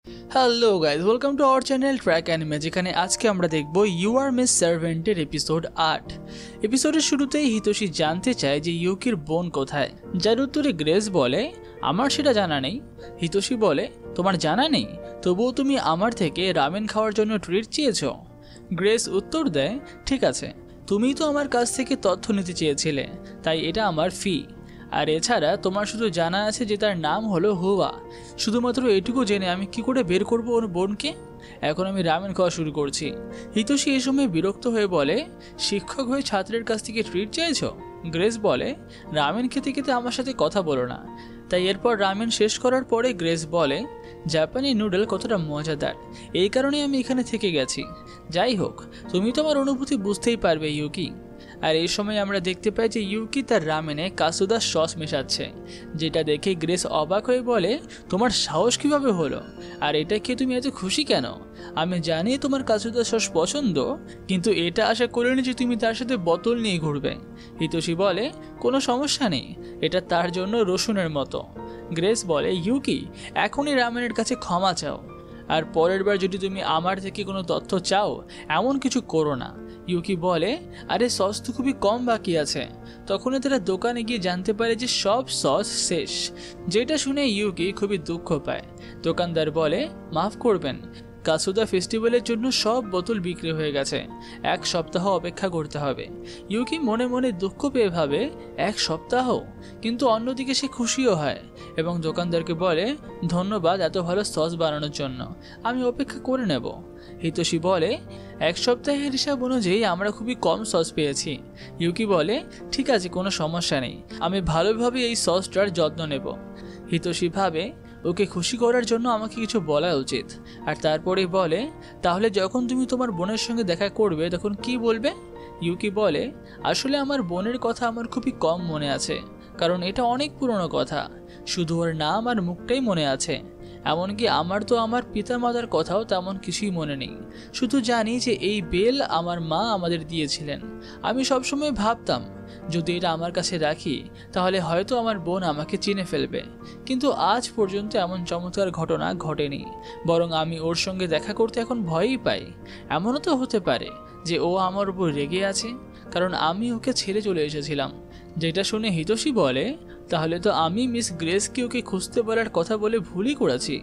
Hello guys, welcome to our channel track anime, যেখানে আজকে আমরা দেখব ইউ আর মিস সার্ভেন্টের এপিসোড 8। এপিসোডের শুরুতেই হিতোশি জানতে চায় যে ইউকির বোন কোথায়, যার উত্তরে গ্রেস বলে আমার সেটা জানা নেই। হিতোশি বলে তোমার জানা নেই, তবুও তুমি আমার থেকে রামেন খাওয়ার জন্য ট্রিট চেয়েছো। গ্রেস উত্তর দেয় ঠিক আছে, তুমিই তো আমার কাছ থেকে তথ্য নিতে চেয়েছিলে, তাই এটা আমার ফি। আর এছাড়া তোমার শুধু জানা আছে যে তার নাম হলো হুয়া। শুধুমাত্র এটুকু জেনে আমি কি করে বের করবো ওর বোনকে? এখন আমি রামেন খাওয়া শুরু করছি। হিতোশি এই সময় বিরক্ত হয়ে বলে শিক্ষক হয়ে ছাত্রের কাছ থেকে ট্রিট চাইছো? গ্রেস বলে রামেন খেতে খেতে আমার সাথে কথা বলো না। তাই এরপর রামেন শেষ করার পরে গ্রেস বলে জাপানি নুডল কতটা মজাদার, এই কারণে আমি এখানে থেকে গেছি। যাই হোক, তুমি তো আমার অনুভূতি বুঝতেই পারবে ইউকি। আর এই সময় আমরা দেখতে পাই যে ইউকি তার রামেনে কাসুদা সস মেশাচ্ছে, যেটা দেখে গ্রেস অবাক হয়ে বলে তোমার সাহস কিভাবে হলো, আর এটা খেয়ে তুমি এত খুশি কেন? আমি জানি তোমার কাসুদা সস পছন্দ, কিন্তু এটা আশা করিনি যে তুমি তার সাথে বোতল নিয়ে ঘুরবে। হিতোশি বলে কোনো সমস্যা নেই, এটা তার জন্য রসুনের মতো। গ্রেস বলে ইউকি এখনই রামেনের কাছে ক্ষমা চাও, আর পরের বার যদি তুমি আমার থেকে কোনো তথ্য চাও এমন কিছু করো না। ইউকি বলে আরে সস তো খুবই কম বাকি আছে। তখনই তারা দোকানে গিয়ে জানতে পারে যে সব সস শেষ, যেটা শুনে ইউকি খুবই দুঃখ পায়। দোকানদার বলে মাফ করবেন, কাসুদা ফেস্টিভ্যালের জন্য সব বোতল বিক্রি হয়ে গেছে, 1 সপ্তাহ অপেক্ষা করতে হবে। ইউকি মনে মনে দুঃখ পেয়ে ভাবে 1 সপ্তাহ, কিন্তু অন্যদিকে সে খুশিও হয় এবং দোকানদারকে বলে ধন্যবাদ এত ভালো সস বানানোর জন্য, আমি অপেক্ষা করে নেব। হিতোশি বলে 1 সপ্তাহের হিসাব অনুযায়ী আমরা খুবই কম সস পেয়েছি। ইউকি বলে ঠিক আছে, কোনো সমস্যা নেই, আমি ভালোভাবে এই সসটার যত্ন নেব। হিতোশি ভাবে ওকে খুশি করার জন্য আমাকে কিছু বলা উচিত, আর তারপরে বলে তাহলে যখন তুমি তোমার বোনের সঙ্গে দেখা করবে তখন কি বলবে? ইউকি বলে আসলে আমার বোনের কথা আমার খুবই কম মনে আছে, কারণ এটা অনেক পুরনো কথা। শুধু ওর নাম আর মুখটাই মনে আছে, এমনকি আমার তো আমার পিতামাতার কথাও তেমন কিছুই মনে নেই। শুধু জানি যে এই বেল আমার মা আমাদের দিয়েছিলেন। আমি সবসময় ভাবতাম যদি এটা আমার কাছে রাখি তাহলে হয়তো আমার বোন আমাকে চিনে ফেলবে, কিন্তু আজ পর্যন্ত এমন চমৎকার ঘটনা ঘটেনি, বরং আমি ওর সঙ্গে দেখা করতে এখন ভয়ই পাই। এমনও তো হতে পারে যে ও আমার উপর রেগে আছে, কারণ আমি ওকে ছেড়ে চলে এসেছিলাম। যেটা শুনে হিতোশি বলে তাহলে তো আমি মিস গ্রেসকে ওকে খুঁজতে বলার কথা বলে ভুলই করেছি।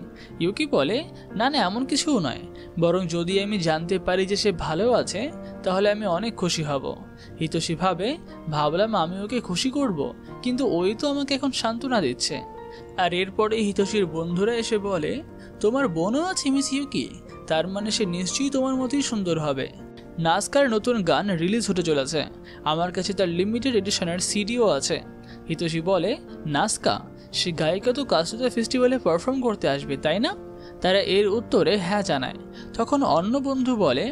ইউকি বলে না না, এমন কিছুও নয়, বরং যদি আমি জানতে পারি যে সে ভালো আছে তাহলে আমি অনেক খুশি হব। হিতোশি ভাবলাম আমি ওকে খুশি করব, কিন্তু ওই তো আমাকে এখন সান্ত্বনা দিচ্ছে। আর এরপরে হিতোশির বন্ধুরা এসে বলে তোমার বোনও আছে মিস ইউকি, তার মানে সে নিশ্চয়ই তোমার মতোই সুন্দর হবে। নাস্কার নতুন গান রিলিজ হতে চলেছে, আমার কাছে তার লিমিটেড এডিশনের সিডিও আছে। হিতোশি বলে নাস্কা, সে গায়িকা তো কাসুদা ফেস্টিভ্যালে পারফর্ম করতে আসবে তাই না? তারা এর উত্তরে হ্যাঁ জানায়। তখন অন্য বন্ধু বলে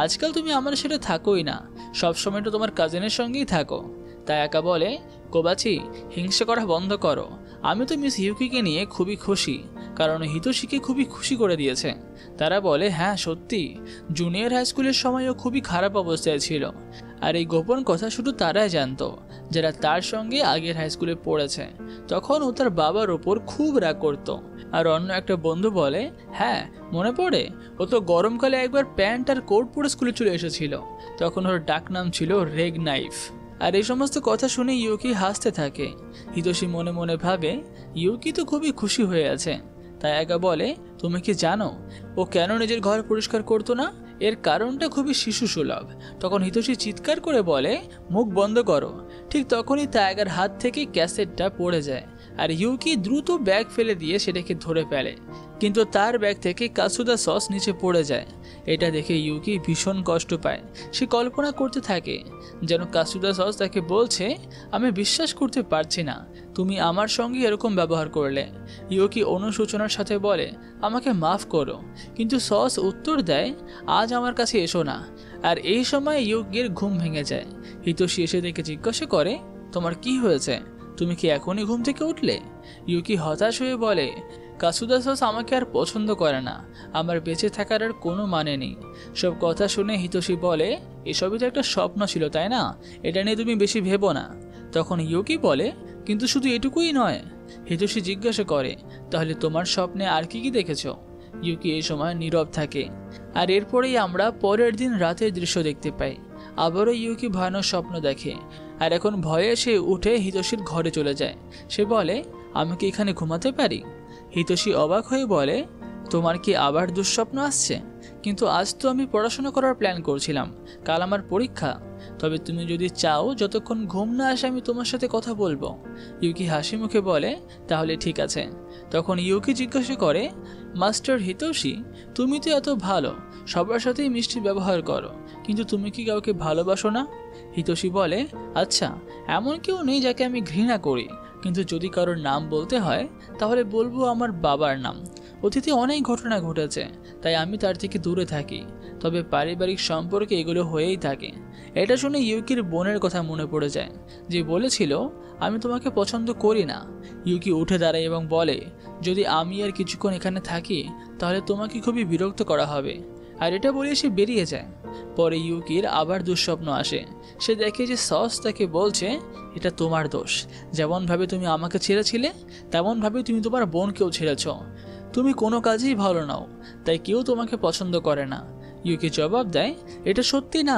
আজকাল তুমি আমার সাথে থাকোই না, সবসময় তো তোমার কাজিনের সঙ্গেই থাকো। তাই একা বলে কোবাচি, হিংসা করা বন্ধ করো, আমি তো মিস ইউকিকে নিয়ে খুবই খুশি, কারণ হিতোশিকে খুবই খুশি করে দিয়েছে। তারা বলে হ্যাঁ সত্যি, জুনিয়র হাই স্কুলের সময়ও খুবই খারাপ অবস্থায় ছিল, আর এই গোপন কথা শুধু তারাই জানতো যারা তার সঙ্গে আগের হাই স্কুলে পড়েছে। তখন ও তার বাবার ওপর খুব রাগ করতো। আর অন্য একটা বন্ধু বলে হ্যাঁ মনে পড়ে, ও তো গরমকালে একবার প্যান্ট আর কোট পরে স্কুলে চলে এসেছিল, তখন ওর ডাক নাম ছিল রেগ নাইফ। আর এই সমস্ত কথা শুনে ইউকি হাসতে থাকে। হিতোশি মনে মনে ভাবে ইউকি তো খুবই খুশি হয়ে আছে। তাই একা বলে তুমি কি জানো ও কেন নিজের ঘর পরিষ্কার করতো না? এর কারণটা খুবই শিশু সুলভ। তখন হিতোশি চিৎকার করে বলে মুখ বন্ধ করো। ঠিক তখনই তায়াগার হাত থেকে ক্যাসেটটা পড়ে যায়, আর ইউকি দ্রুত ব্যাগ ফেলে দিয়ে সেটাকে ধরে ফেলে, কিন্তু তার ব্যাগ থেকে কাসুদা সস নিচে পড়ে যায়। এটা দেখে ইউকি ভীষণ কষ্ট পায়। সে কল্পনা করতে থাকে যেন কাসুদা সস তাকে বলছে আমি বিশ্বাস করতে পারছি না তুমি আমার সঙ্গে এরকম ব্যবহার করলে। ইউকি অনুশোচনার সাথে বলে আমাকে মাফ করো, কিন্তু সস উত্তর দেয় আজ আমার কাছে এসো না। আর এই সময় ইউকির ঘুম ভেঙে যায়। হিতোশি এসে দেখে জিজ্ঞাসা করে তোমার কি হয়েছে, তুমি কি এখনই ঘুম থেকে উঠলে? ইউকি হতাশ হয়ে বলে কাসুদা সস আমাকে আর পছন্দ করে না, আমার বেঁচে থাকার আর কোনো মানে নেই। সব কথা শুনে হিতোশি বলে এসবই তো একটা স্বপ্ন ছিল তাই না, এটা নিয়ে তুমি বেশি ভেবো না। তখন ইউকি বলে কিন্তু শুধু এটুকুই নয়। হিতোশি জিজ্ঞাসা করে তাহলে তোমার স্বপ্নে আর কি কি দেখেছো? ইউকি এই সময় নীরব থাকে। আর এরপরেই আমরা পরের দিন রাতের দৃশ্য দেখতে পাই। আবারও ইউকি ভয়ানক স্বপ্ন দেখে, আর এখন ভয়ে সে উঠে হিতোশির ঘরে চলে যায়। সে বলে, আমি কি এখানে ঘুমাতে পারি? হিতোশি অবাক হয়ে বলে, তোমার কি আবার দুঃস্বপ্ন আসছে? কিন্তু আজ তো আমি পড়াশোনা করার প্ল্যান করছিলাম, কাল আমার পরীক্ষা। তবে তুমি যদি চাও যতক্ষণ ঘুম না আসে আমি তোমার সাথে কথা বলবো। ইউকি হাসি মুখে বলে, তাহলে ঠিক আছে। তখন ইউকি জিজ্ঞাসা করে, মাস্টার হিতোশি, তুমি তো এত ভালো, সবার সাথেই মিষ্টি ব্যবহার করো, কিন্তু তুমি কি কাউকে ভালোবাসো না? হিতোশি বলে, আচ্ছা, এমন কেউ নেই যাকে আমি ঘৃণা করি, কিন্তু যদি কারোর নাম বলতে হয় তাহলে বলবো আমার বাবার নাম। অতীতে অনেক ঘটনা ঘটেছে, তাই আমি তার থেকে দূরে থাকি, তবে পারিবারিক সম্পর্কে এগুলো হয়েই থাকে। এটা শুনে ইউকির বোনের কথা মনে পড়ে যায়, যে বলেছিল আমি তোমাকে পছন্দ করি না। ইউকি উঠে দাঁড়ায় এবং বলে, যদি আমি আর কিছুক্ষণ এখানে থাকি তাহলে তোমাকে খুবই বিরক্ত করা হবে। আর এটা বলে সে বেরিয়ে যায়। পরে ইউকির আবার দুঃস্বপ্ন আসে। সে দেখে যে সস তাকে বলছে, এটা তোমার দোষ, যেমনভাবে তুমি আমাকে ছেড়েছিলে তেমনভাবে তুমি তোমার বোনকেও ছেড়েছ। তুমি কোনো কাজেই ভালো নাও, তাই কেউ তোমাকে পছন্দ করে না। ইউকি জবাব দেয়, এটা সত্যি না।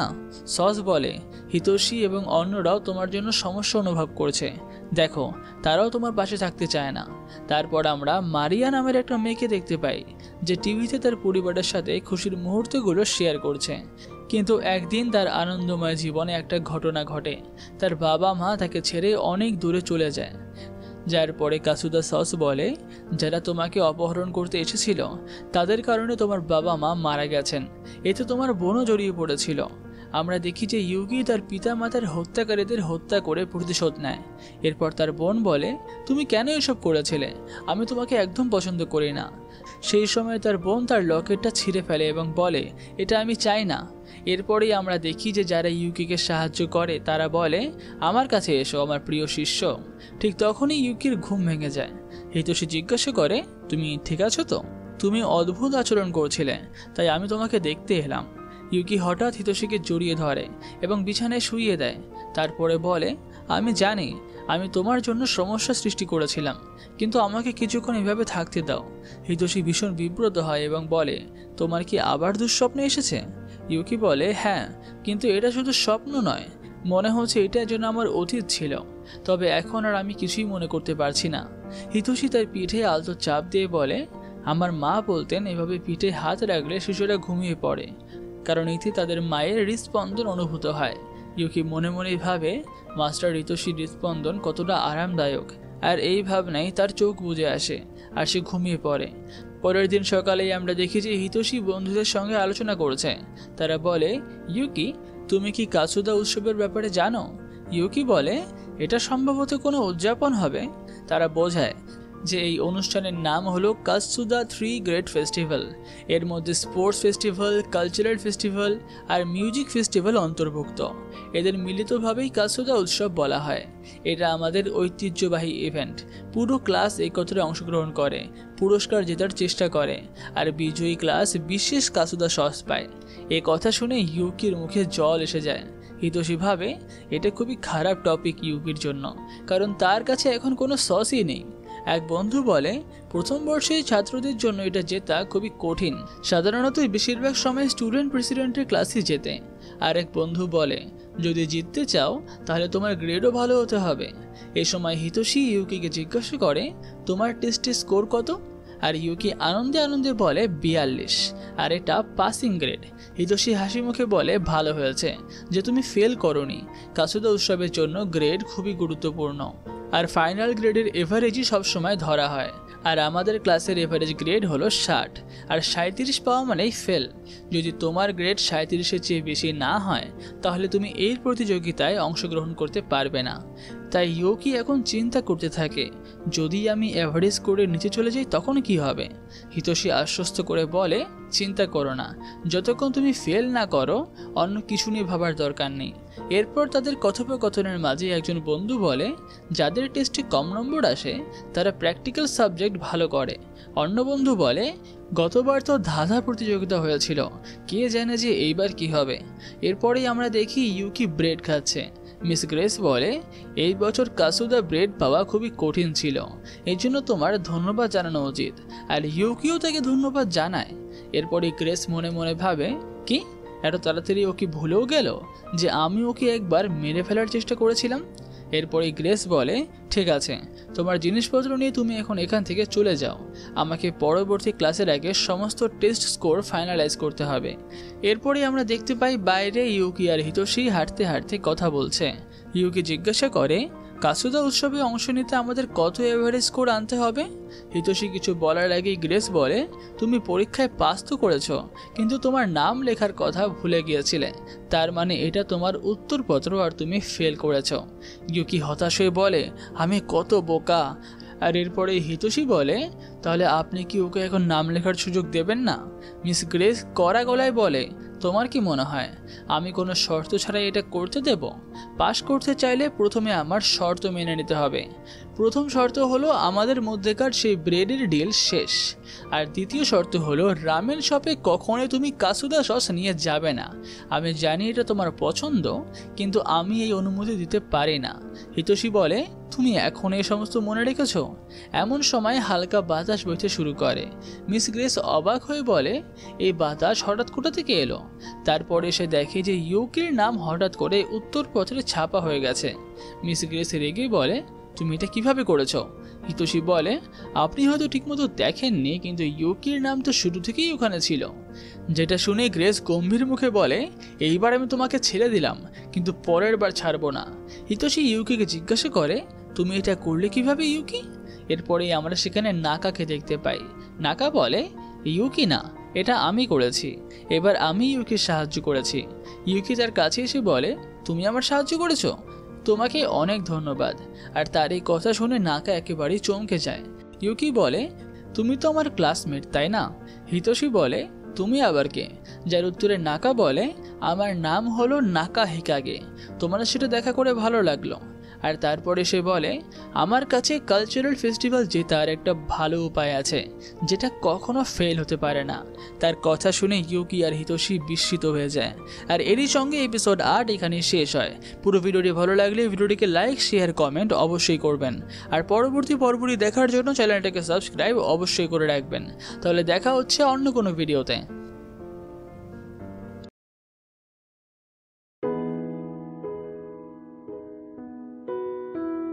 সস বলে, হিতোশি এবং অন্যরাও তোমার জন্য সমস্যা অনুভব করছে, দেখো তারাও তোমার পাশে থাকতে চায় না। তারপর আমরা মারিয়া নামের একটা মেয়েকে দেখতে পাই, যে টিভিতে তার পরিবারের সাথে খুশির মুহূর্তগুলো শেয়ার করছে। কিন্তু একদিন তার আনন্দময় জীবনে একটা ঘটনা ঘটে। তার বাবা মা তাকে ছেড়ে অনেক দূরে চলে যায়। যার পরে কাসুদা সস বলে, যারা তোমাকে অপহরণ করতে এসেছিল তাদের কারণে তোমার বাবা মা মারা গেছেন, এতে তোমার বোনও জড়িয়ে পড়েছিল। আমরা দেখি যে ইউকি তার পিতা মাতার হত্যাকারীদের হত্যা করে প্রতিশোধ নেয়। এরপর তার বোন বলে, তুমি কেন এসব করেছিলে? আমি তোমাকে একদম পছন্দ করি না। সেই সময় তার বোন তার লকেটটা ছিঁড়ে ফেলে এবং বলে, এটা আমি চাই না। এরপরেই আমরা দেখি যে যারা ইউকিকে সাহায্য করে তারা বলে, আমার কাছে এসো আমার প্রিয় শিষ্য। ঠিক তখনই ইউকির ঘুম ভেঙে যায়। হিতোশি জিজ্ঞাসা করে, তুমি ঠিক আছো তো? তুমি অদ্ভুত আচরণ করছিলে, তাই আমি তোমাকে দেখতে এলাম। ইউকি হঠাৎ হিতোশিকে জড়িয়ে ধরে এবং বিছানায় শুইয়ে দেয়। তারপরে বলে, আমি জানি আমি তোমার জন্য সমস্যা সৃষ্টি করেছিলাম, কিন্তু আমাকে কিছুক্ষণ এভাবে থাকতে দাও। হিতোশি ভীষণ বিব্রত হয় এবং বলে, তোমার কি আবার দুঃস্বপ্ন এসেছে? ইউকি বলে, হ্যাঁ, কিন্তু এটা শুধু স্বপ্ন নয়, মনে হচ্ছে এটা যেন আমার অতীত ছিল, তবে এখন আর আমি কিছুই মনে করতে পারছি না। হিতোশি তার পিঠে আলতো চাপ দিয়ে বলে, আমার মা বলতেন এভাবে পিঠে হাত রাখলে শিশুরা ঘুমিয়ে পড়ে, কারণ এতে তাদের মায়ের হৃদস্পন্দন অনুভূত হয়। ইউকি মনে মনে ভাবে, মাস্টার হিতোশির হৃদস্পন্দন কতটা আরামদায়ক, আর এই ভাবনাই তার চোখ বুজে আসে আর সে ঘুমিয়ে পড়ে। পরের দিন সকালেই আমরা দেখি যে হিতোশি বন্ধুদের সঙ্গে আলোচনা করছে। তারা বলে, ইউকি, তুমি কি কাসুদা উৎসবের ব্যাপারে জানো? ইউকি বলে, এটা সম্ভবত কোনো উদযাপন হবে। তারা বোঝায় যে এই অনুষ্ঠানের নাম হলো কাসুদা 3 গ্রেট ফেস্টিভ্যাল। এর মধ্যে স্পোর্টস ফেস্টিভ্যাল, কালচারাল ফেস্টিভ্যাল আর মিউজিক ফেস্টিভ্যাল অন্তর্ভুক্ত। এদের মিলিতভাবেই কাসুদা উৎসব বলা হয়। এটা আমাদের ঐতিহ্যবাহী ইভেন্ট। পুরো ক্লাস একত্রে অংশগ্রহণ করে, পুরস্কার জেতার চেষ্টা করে, আর বিজয়ী ক্লাস বিশেষ কাসুদা সস পায়। এ কথা শুনে ইউকির মুখে জল এসে যায়। হিতোশি ভাবে, এটা খুবই খারাপ টপিক ইউকির জন্য, কারণ তার কাছে এখন কোনো সসই নেই। এক বন্ধু বলে, প্রথম বর্ষের ছাত্রদের জন্য এটা জেতা খুবই কঠিন, সাধারণত বেশিরভাগ সময় স্টুডেন্ট প্রেসিডেন্টের ক্লাসই জেতে। আর এক বন্ধু বলে, যদি জিততে চাও তাহলে তোমার গ্রেডও ভালো হতে হবে। এই সময় হিতোশি ইউকিকে জিজ্ঞাসা করে, তোমার টেস্টে স্কোর কত? আর ইউকি আনন্দে আনন্দে বলে 42, আর এটা পাসিং গ্রেড। হিতোশি হাসি মুখে বলে, ভালো হয়েছে যে তুমি ফেল করনি। কাসুদা উৎসবের জন্য গ্রেড খুবই গুরুত্বপূর্ণ, আর ফাইনাল গ্রেডের এভারেজই সবসময় ধরা হয়। আর আমাদের ক্লাসের এভারেজ গ্রেড হলো 60, আর 37 পাওয়া মানেই ফেল। যদি তোমার গ্রেড 37-এর চেয়ে বেশি না হয় তাহলে তুমি এই প্রতিযোগিতায় অংশগ্রহণ করতে পারবে না। তাই ইউকি এখন চিন্তা করতে থাকে, যদি আমি এভারেজ করে নিচে চলে যাই তখন কি হবে? হিতোশি আশ্বস্ত করে বলে, চিন্তা করো না, যতক্ষণ তুমি ফেল না করো অন্য কিছু নিয়ে ভাবার দরকার নেই। এরপর তাদের কথোপকথনের মাঝে একজন বন্ধু বলে, যাদের টেস্টে কম নম্বর আসে তারা প্র্যাকটিক্যাল সাবজেক্ট ভালো করে। অন্য বন্ধু বলে, গতবার তো ধাঁধা প্রতিযোগিতা হয়েছিল, কে জানে যে এইবার কি হবে। এরপরেই আমরা দেখি ইউকি ব্রেড খাচ্ছে। মিস গ্রেস বলে, এই বছর কাসুদা ব্রেড পাওয়া খুবই কঠিন ছিল, এই জন্য তোমার ধন্যবাদ জানানো উচিত। আর ইউকিও তাকে ধন্যবাদ জানায়। এরপরে গ্রেস মনে মনে ভাবে, কি এত তাড়াতাড়ি ও কি ভুলেও গেল যে আমি ওকে একবার মেরে ফেলার চেষ্টা করেছিলাম। এরপরে গ্রেস বলে, ঠিক আছে, তোমার জিনিসপত্র নিয়ে তুমি এখন এখান থেকে চলে যাও। আমাকে পরবর্তী ক্লাসের আগে সমস্ত টেস্ট স্কোর ফাইনালাইজ করতে হবে। এরপরে আমরা দেখতে পাই বাইরে ইউকি আর হিতোশি হাঁটতে হাঁটতে কথা বলছে। ইউকি জিজ্ঞাসা করে, কাসুদা উৎসবে অংশ নিতে আমাদের কত এভারেজ স্কোর আনতে হবে? হিতোশি কিছু বলার আগেই গ্রেস বলে, তুমি পরীক্ষায় পাস তো করেছো, কিন্তু তোমার নাম লেখার কথা ভুলে গিয়েছিলে, তার মানে এটা তোমার উত্তরপত্র আর তুমি ফেল করেছো। ইউকি হতাশ হয়ে বলে, আমি কত বোকা। আর এরপরে হিতোশি বলে, তাহলে আপনি কি ওকে এখন নাম লেখার সুযোগ দেবেন না? মিস গ্রেস কড়া গলায় বলে, তোমার কি মনে হয় আমি কোনো শর্ত ছাড়াই এটা করতে দেব? পাস করতে চাইলে প্রথমে আমার শর্ত মেনে নিতে হবে। প্রথম শর্ত হলো আমাদের মধ্যেকার সেই ব্রেডের ডিল শেষ। আর দ্বিতীয় শর্ত হলো রামেন শপে কখনোই তুমি কাসুদা সস নিয়ে যাবে না। আমি জানি এটা তোমার পছন্দ, কিন্তু আমি এই অনুমতি দিতে পারি না। হিতোশি বলে, তুমি এখন এই সমস্ত মনে রেখেছ? এমন সময় হালকা বাতাস বইতে শুরু করে। মিস গ্রেস অবাক হয়ে বলে, এই বাতাস হঠাৎ কোথা থেকে এলো? তারপরে সে দেখে যে ইউকির নাম হঠাৎ করে উত্তরপত্রে ছাপা হয়ে গেছে। মিস গ্রেস রেগে বলে, তুমি এটা কিভাবে করেছ? হিতোশি বলে, আপনি হয়তো ঠিকমতো দেখেননি, কিন্তু ইউকির নাম তো শুরু থেকেই ওখানে ছিল। যেটা শুনে গ্রেস গম্ভীর মুখে বলে, এইবার আমি তোমাকে ছেড়ে দিলাম, কিন্তু পরের বার ছাড়বো না। হিতোশি ইউকিকে জিজ্ঞাসা করে, তুমি এটা করলে কিভাবে ইউকি? এরপরে আমরা সেখানে নাকাকে দেখতে পাই। নাকা বলে, ইউকি না, এটা আমি করেছি। এবার আমি ইউকির সাহায্য করেছি। ইউকি তার কাছে এসে বলে, তুমি আমার সাহায্য করেছো? তোমাকে অনেক ধন্যবাদ। আর তার এই কথা শুনে নাকা একেবারেই চমকে যায়। ইউকি বলে, তুমি তো আমার ক্লাসমেট, তাই না? হিতোশি বলে, তুমি আবার কে? যার উত্তরে নাকা বলে, আমার নাম হলো নাকা হিকাগে, তোমার সেটা দেখা করে ভালো লাগলো। আর তারপরে সে বলে, আমার কাছে কালচারাল ফেস্টিভ্যাল জেতার একটা ভালো উপায় আছে, যেটা কখনো ফেল হতে পারে না। তার কথা শুনে ইউকি আর হিতোশি বিস্মিত হয়ে যায়। আর এরই সঙ্গে এপিসোড 8 এখানে শেষ হয়। পুরো ভিডিওটি ভালো লাগলে ভিডিওটিকে লাইক, শেয়ার, কমেন্ট অবশ্যই করবেন। আর পরবর্তী পর্বটি দেখার জন্য চ্যানেলটাকে সাবস্ক্রাইব অবশ্যই করে রাখবেন। তাহলে দেখা হচ্ছে অন্য কোনো ভিডিওতে।